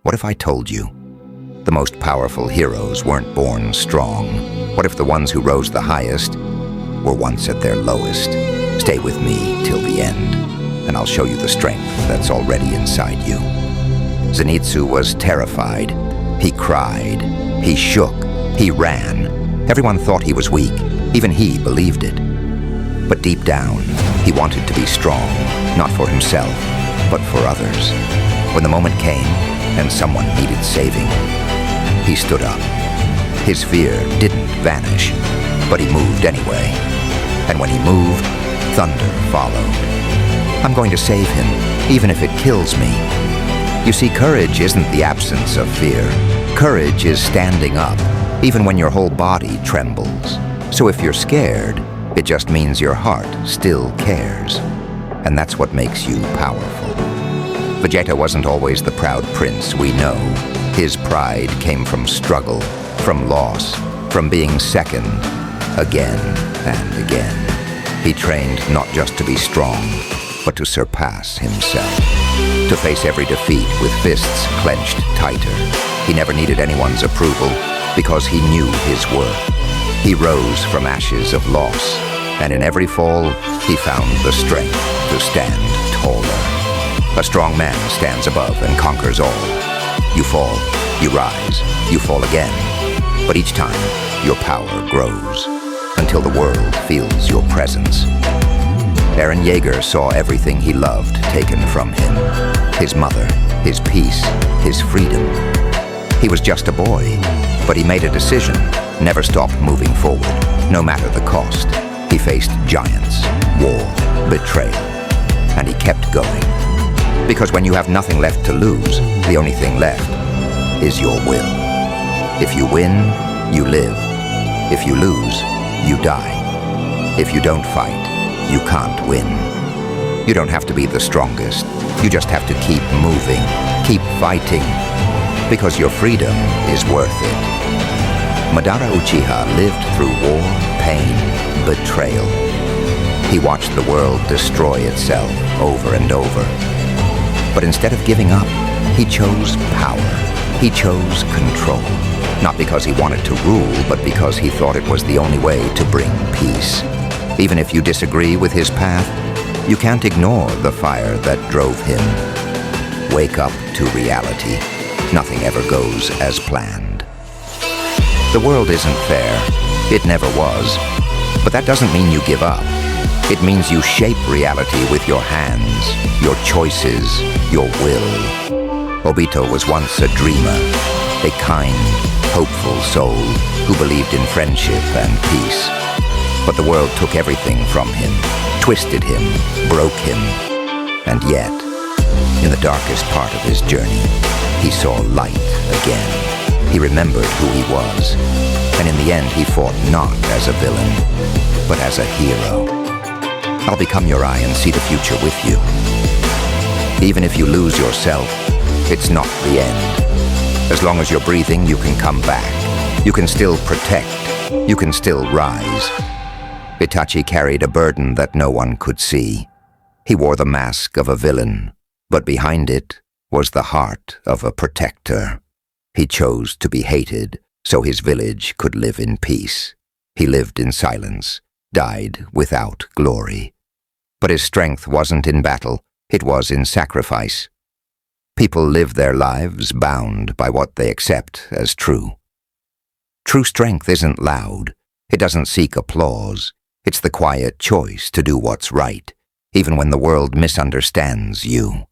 What if I told you? The most powerful heroes weren't born strong. What if the ones who rose the highest were once at their lowest? Stay with me till the end, and I'll show you the strength that's already inside you. Zenitsu was terrified. He cried. He shook. He ran. Everyone thought he was weak. Even he believed it. But deep down, he wanted to be strong, not for himself, but for others. When the moment came, and someone needed saving, he stood up. His fear didn't vanish, but he moved anyway. And when he moved, thunder followed. I'm going to save him, even if it kills me. You see, courage isn't the absence of fear. Courage is standing up, even when your whole body trembles. So if you're scared, it just means your heart still cares. And that's what makes you powerful. Vegeta wasn't always the proud prince we know. His pride came from struggle, from loss, from being second, again and again. He trained not just to be strong, but to surpass himself. To face every defeat with fists clenched tighter. He never needed anyone's approval because he knew his worth. He rose from ashes of loss, and in every fall, he found the strength to stand taller. A strong man stands above and conquers all. You fall, you rise, you fall again. But each time, your power grows, until the world feels your presence. Eren Yeager saw everything he loved taken from him. His mother, his peace, his freedom. He was just a boy, but he made a decision, never stop moving forward, no matter the cost. He faced giants, war, betrayal, and he kept going. Because when you have nothing left to lose, the only thing left is your will. If you win, you live. If you lose, you die. If you don't fight, you can't win. You don't have to be the strongest. You just have to keep moving, keep fighting, because your freedom is worth it. Madara Uchiha lived through war, pain, betrayal. He watched the world destroy itself over and over. But instead of giving up, he chose power. He chose control. Not because he wanted to rule, but because he thought it was the only way to bring peace. Even if you disagree with his path, you can't ignore the fire that drove him. Wake up to reality. Nothing ever goes as planned. The world isn't fair. It never was. But that doesn't mean you give up. It means you shape reality with your hands, your choices, your will. Obito was once a dreamer, a kind, hopeful soul who believed in friendship and peace. But the world took everything from him, twisted him, broke him. And yet, in the darkest part of his journey, he saw light again. He remembered who he was. And in the end, he fought not as a villain, but as a hero. I'll become your eye and see the future with you. Even if you lose yourself, it's not the end. As long as you're breathing, you can come back. You can still protect. You can still rise. Itachi carried a burden that no one could see. He wore the mask of a villain, but behind it was the heart of a protector. He chose to be hated so his village could live in peace. He lived in silence, died without glory. But his strength wasn't in battle, it was in sacrifice. People live their lives bound by what they accept as true. True strength isn't loud. It doesn't seek applause. It's the quiet choice to do what's right, even when the world misunderstands you.